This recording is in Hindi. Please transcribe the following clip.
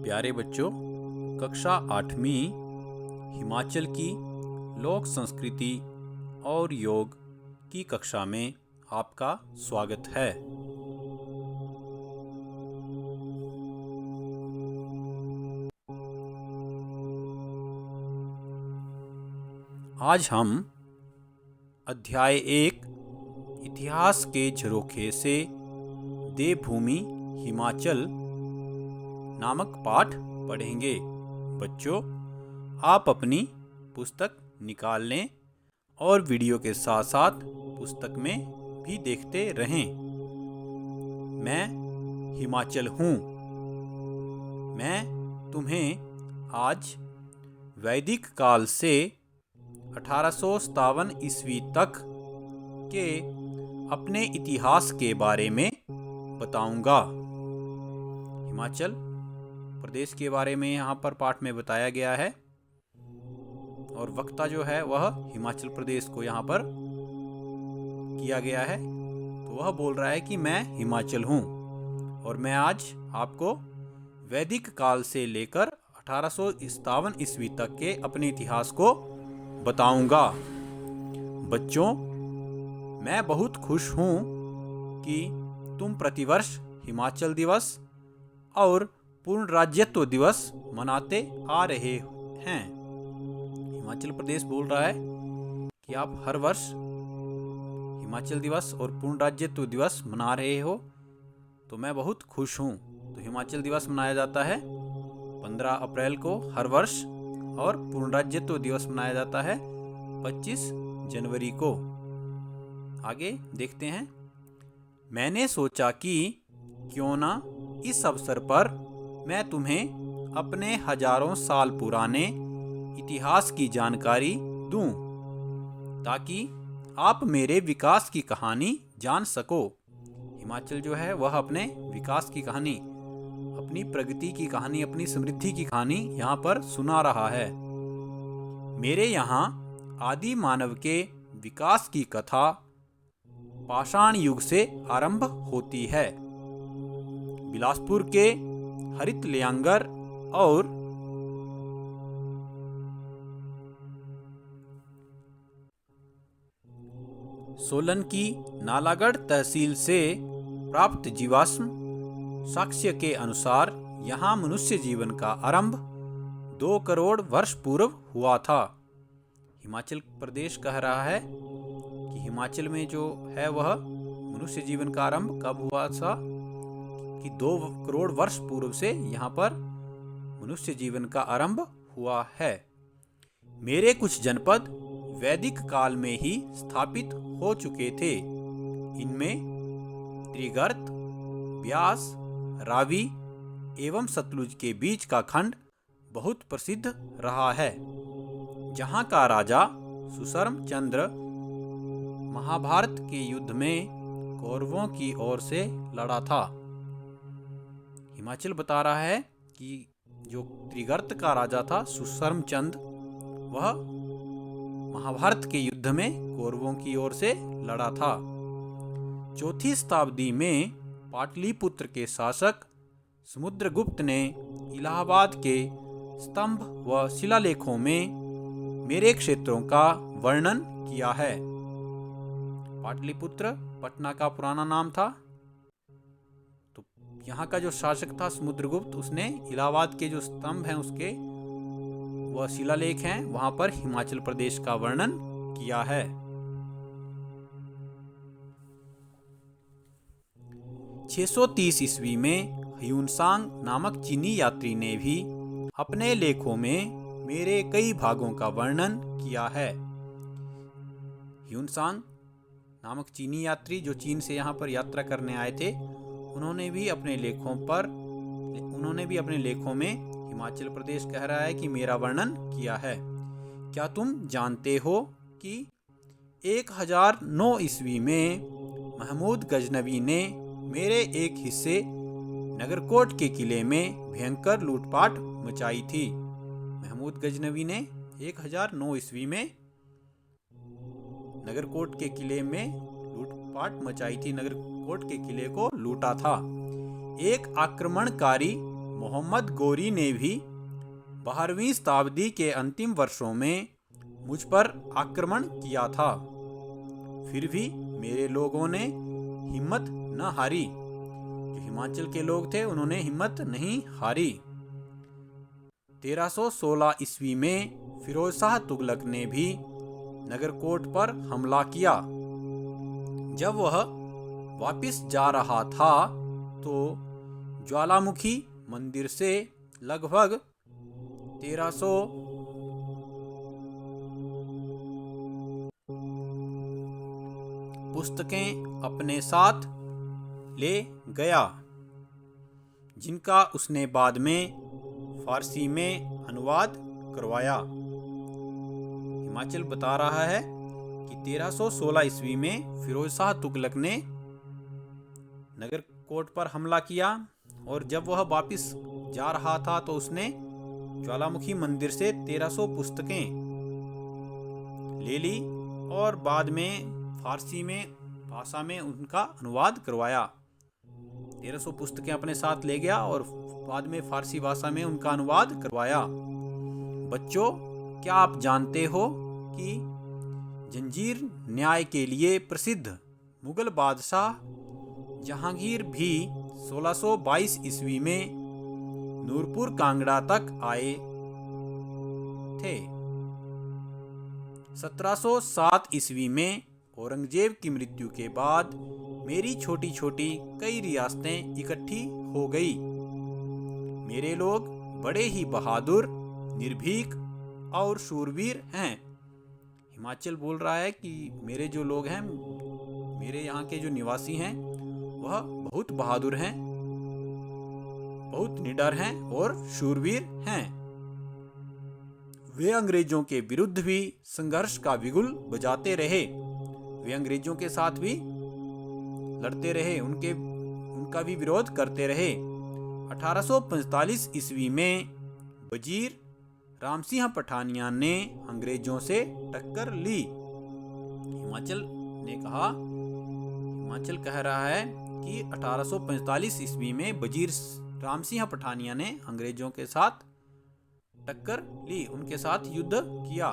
प्यारे बच्चों, कक्षा 8वीं हिमाचल की लोक संस्कृति और योग की कक्षा में आपका स्वागत है। आज हम अध्याय 1 इतिहास के झरोखे से देवभूमि हिमाचल नामक पाठ पढ़ेंगे। बच्चों, आप अपनी पुस्तक निकाल लें और वीडियो के साथ साथ पुस्तक में भी देखते रहें। मैं हिमाचल हूँ। मैं तुम्हें आज वैदिक काल से 1857 ईस्वी तक के अपने इतिहास के बारे में बताऊंगा। हिमाचल प्रदेश के बारे में यहाँ पर पाठ में बताया गया है और वक्ता जो है वह हिमाचल प्रदेश को यहाँ पर किया गया है। तो वह बोल रहा है कि मैं हिमाचल हूँ और मैं आज आपको वैदिक काल से लेकर 1857 ईस्वी तक के अपने इतिहास को बताऊंगा। बच्चों, मैं बहुत खुश हूँ कि तुम प्रतिवर्ष हिमाचल दिवस और पूर्ण राज्यत्व दिवस मनाते आ रहे हैं। हिमाचल प्रदेश बोल रहा है कि आप हर वर्ष हिमाचल दिवस और पूर्ण राज्यत्व दिवस मना रहे हो, तो मैं बहुत खुश हूँ। तो हिमाचल दिवस मनाया जाता है 15 अप्रैल को हर वर्ष और पूर्ण राज्यत्व दिवस मनाया जाता है 25 जनवरी को। आगे देखते हैं। मैंने सोचा कि क्यों ना इस अवसर पर मैं तुम्हें अपने हजारों साल पुराने इतिहास की जानकारी दूं, ताकि आप मेरे विकास की कहानी जान सको। हिमाचल जो है वह अपने विकास की कहानी, अपनी प्रगति की कहानी, अपनी समृद्धि की कहानी यहाँ पर सुना रहा है। मेरे यहाँ आदि मानव के विकास की कथा पाषाण युग से आरंभ होती है। बिलासपुर के हरित लियांगर और सोलन की नालागढ़ तहसील से प्राप्त जीवाश्म साक्ष्य के अनुसार यहाँ मनुष्य जीवन का आरंभ 2 करोड़ वर्ष पूर्व हुआ था। हिमाचल प्रदेश कह रहा है कि हिमाचल में जो है वह मनुष्य जीवन का आरंभ कब हुआ था, कि 2 करोड़ वर्ष पूर्व से यहाँ पर मनुष्य जीवन का आरंभ हुआ है। मेरे कुछ जनपद वैदिक काल में ही स्थापित हो चुके थे। इनमें त्रिगर्त, ब्यास, रावी एवं सतलुज के बीच का खंड बहुत प्रसिद्ध रहा है, जहाँ का राजा सुशर्म चंद्र महाभारत के युद्ध में कौरवों की ओर से लड़ा था। हिमाचल बता रहा है कि जो त्रिगर्त का राजा था सुशर्म चंद, वह महाभारत के युद्ध में कौरवों की ओर से लड़ा था। 4वीं शताब्दी में पाटलिपुत्र के शासक समुद्रगुप्त ने इलाहाबाद के स्तंभ व शिलालेखों में मेरे क्षेत्रों का वर्णन किया है। पाटलिपुत्र पटना का पुराना नाम था। तो यहाँ का जो शासक था समुद्रगुप्त, उसने इलाहाबाद के जो स्तंभ हैं उसके वह शिलालेख हैं, वहां पर हिमाचल प्रदेश का वर्णन किया है। 630 ईस्वी में ह्यूनसांग नामक चीनी यात्री ने भी अपने लेखों में मेरे कई भागों का वर्णन किया है। ह्यूनसांग नामक चीनी यात्री जो चीन से यहाँ पर यात्रा करने आए थे, उन्होंने भी अपने लेखों में हिमाचल प्रदेश कह रहा है कि मेरा वर्णन किया है। क्या तुम जानते हो कि 1009 ईस्वी में महमूद गजनवी ने मेरे एक हिस्से नगरकोट के किले में भयंकर लूटपाट मचाई थी। महमूद गजनवी ने 1009 ईस्वी में नगरकोट के किले में लूटपाट मचाई थी, नगरकोट के किले को लूटा था। एक आक्रमणकारी मोहम्मद गोरी ने भी 12वीं शताब्दी के अंतिम वर्षों में मुझ पर आक्रमण किया था, फिर भी मेरे लोगों ने हिम्मत न हारी। जो हिमाचल के लोग थे उन्होंने हिम्मत नहीं हारी। 1316 ईस्वी में फिरोज शाह तुगलक ने भी नगरकोट पर हमला किया। जब वह वापस जा रहा था तो ज्वालामुखी मंदिर से लगभग 1300 पुस्तकें अपने साथ ले गया, जिनका उसने बाद में फारसी में अनुवाद करवाया। हिमाचल बता रहा है कि 1316 ईस्वी में फिरोज शाह तुगलक ने नगरकोट पर हमला किया और जब वह वापस जा रहा था तो उसने ज्वालामुखी मंदिर से 1300 पुस्तकें ले ली और बाद में फारसी में भाषा में उनका अनुवाद करवाया। 1300 पुस्तकें अपने साथ ले गया और बाद में फारसी भाषा में उनका अनुवाद करवाया। बच्चों, क्या आप जानते हो कि जंजीर न्याय के लिए प्रसिद्ध मुगल बादशाह जहांगीर भी 1622 ईस्वी में नूरपुर कांगड़ा तक आए थे। 1707 ईस्वी में औरंगजेब की मृत्यु के बाद मेरी छोटी छोटी कई रियासतें इकट्ठी हो गई। मेरे लोग बड़े ही बहादुर, निर्भीक और शूरवीर हैं। हिमाचल बोल रहा है कि मेरे जो लोग हैं, मेरे यहाँ के जो निवासी हैं, वह बहुत बहादुर हैं, बहुत निडर हैं और शूरवीर हैं। वे अंग्रेजों के विरुद्ध भी संघर्ष का बिगुल बजाते रहे। वे अंग्रेजों के साथ भी लड़ते रहे, उनका भी विरोध करते रहे। 1845 ईस्वी में वजीर राम सिंह पठानिया ने अंग्रेजों से टक्कर ली। हिमाचल कह रहा है कि 1845 ईस्वी में वजीर राम सिंह पठानिया ने अंग्रेजों के साथ टक्कर ली, उनके साथ युद्ध किया।